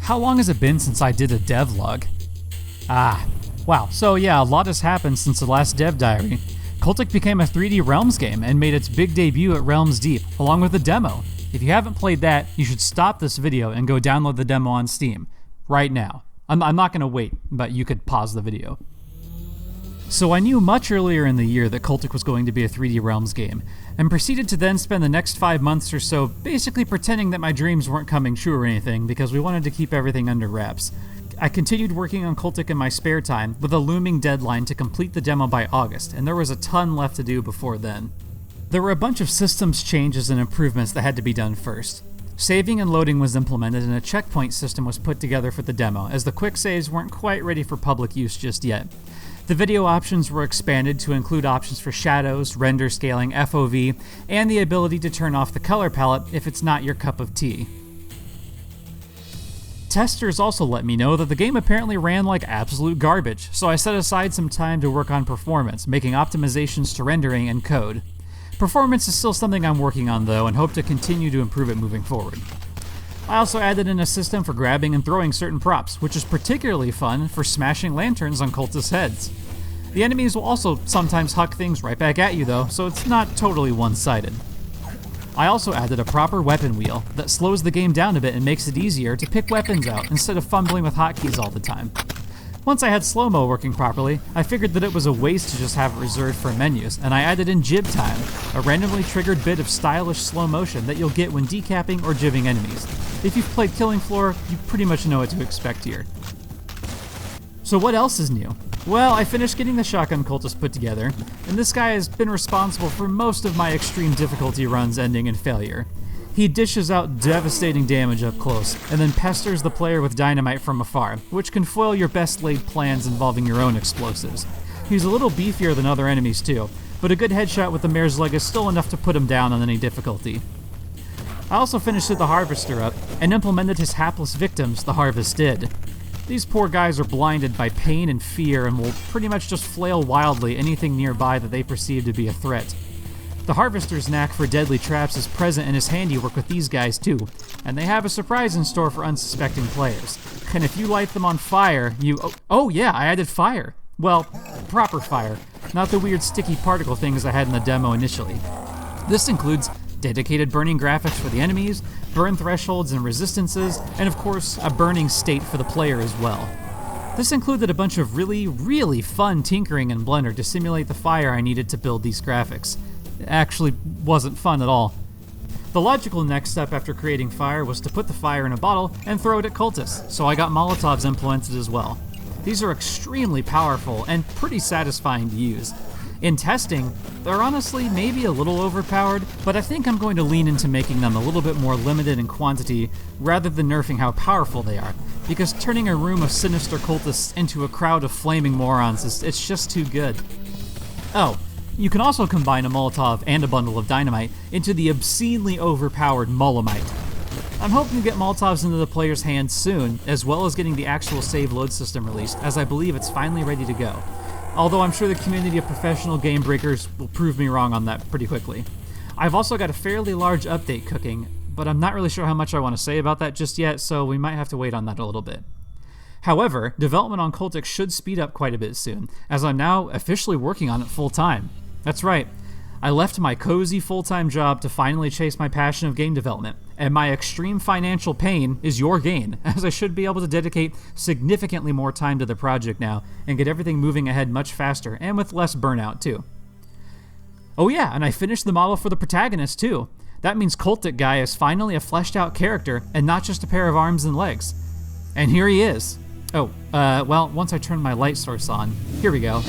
How long has it been since I did a devlog? Wow, so yeah, a lot has happened since the last Dev Diary. CULTIC became a 3D Realms game and made its big debut at Realms Deep, along with a demo. If you haven't played that, you should stop this video and go download the demo on Steam. Right now. I'm not going to wait, but you could pause the video. So I knew much earlier in the year that CULTIC was going to be a 3D Realms game, and proceeded to then spend the next 5 months or so basically pretending that my dreams weren't coming true or anything, because we wanted to keep everything under wraps. I continued working on CULTIC in my spare time, with a looming deadline to complete the demo by August, and there was a ton left to do before then. There were a bunch of systems changes and improvements that had to be done first. Saving and loading was implemented, and a checkpoint system was put together for the demo, as the quick saves weren't quite ready for public use just yet. The video options were expanded to include options for shadows, render scaling, FOV, and the ability to turn off the color palette if it's not your cup of tea. Testers also let me know that the game apparently ran like absolute garbage, so I set aside some time to work on performance, making optimizations to rendering and code. Performance is still something I'm working on though, and hope to continue to improve it moving forward. I also added in a system for grabbing and throwing certain props, which is particularly fun for smashing lanterns on cultists' heads. The enemies will also sometimes huck things right back at you though, so it's not totally one-sided. I also added a proper weapon wheel that slows the game down a bit and makes it easier to pick weapons out instead of fumbling with hotkeys all the time. Once I had slow-mo working properly, I figured that it was a waste to just have it reserved for menus, and I added in jib time, a randomly triggered bit of stylish slow motion that you'll get when decapping or jibbing enemies. If you've played Killing Floor, you pretty much know what to expect here. So what else is new? Well, I finished getting the shotgun cultist put together, and this guy has been responsible for most of my extreme difficulty runs ending in failure. He dishes out devastating damage up close, and then pesters the player with dynamite from afar, which can foil your best laid plans involving your own explosives. He's a little beefier than other enemies too, but a good headshot with the mare's leg is still enough to put him down on any difficulty. I also finished the Harvester up, and implemented his hapless victims, the Harvested. These poor guys are blinded by pain and fear and will pretty much just flail wildly anything nearby that they perceive to be a threat. The Harvester's knack for deadly traps is present in his handiwork with these guys too, and they have a surprise in store for unsuspecting players. And if you light them on fire, oh yeah, I added fire. Well, proper fire, not the weird sticky particle things I had in the demo initially. This includes dedicated burning graphics for the enemies, burn thresholds and resistances, and of course, a burning state for the player as well. This included a bunch of really fun tinkering in Blender to simulate the fire I needed to build these graphics. It actually wasn't fun at all. The logical next step after creating fire was to put the fire in a bottle and throw it at cultists, so I got Molotovs implemented as well. These are extremely powerful and pretty satisfying to use. In testing, they're honestly maybe a little overpowered, but I think I'm going to lean into making them a little bit more limited in quantity rather than nerfing how powerful they are, because turning a room of sinister cultists into a crowd of flaming morons it's just too good. Oh, you can also combine a Molotov and a bundle of dynamite into the obscenely overpowered Molomite. I'm hoping to get Molotovs into the player's hands soon, as well as getting the actual save load system released, as I believe it's finally ready to go. Although I'm sure the community of professional game breakers will prove me wrong on that pretty quickly. I've also got a fairly large update cooking, but I'm not really sure how much I want to say about that just yet, so we might have to wait on that a little bit. However, development on CULTIC should speed up quite a bit soon, as I'm now officially working on it full-time. That's right, I left my cozy full-time job to finally chase my passion of game development, and my extreme financial pain is your gain, as I should be able to dedicate significantly more time to the project now and get everything moving ahead much faster and with less burnout too. Oh yeah, and I finished the model for the protagonist too. That means CULTIC guy is finally a fleshed out character and not just a pair of arms and legs. And here he is. Oh, well, once I turn my light source on, here we go, and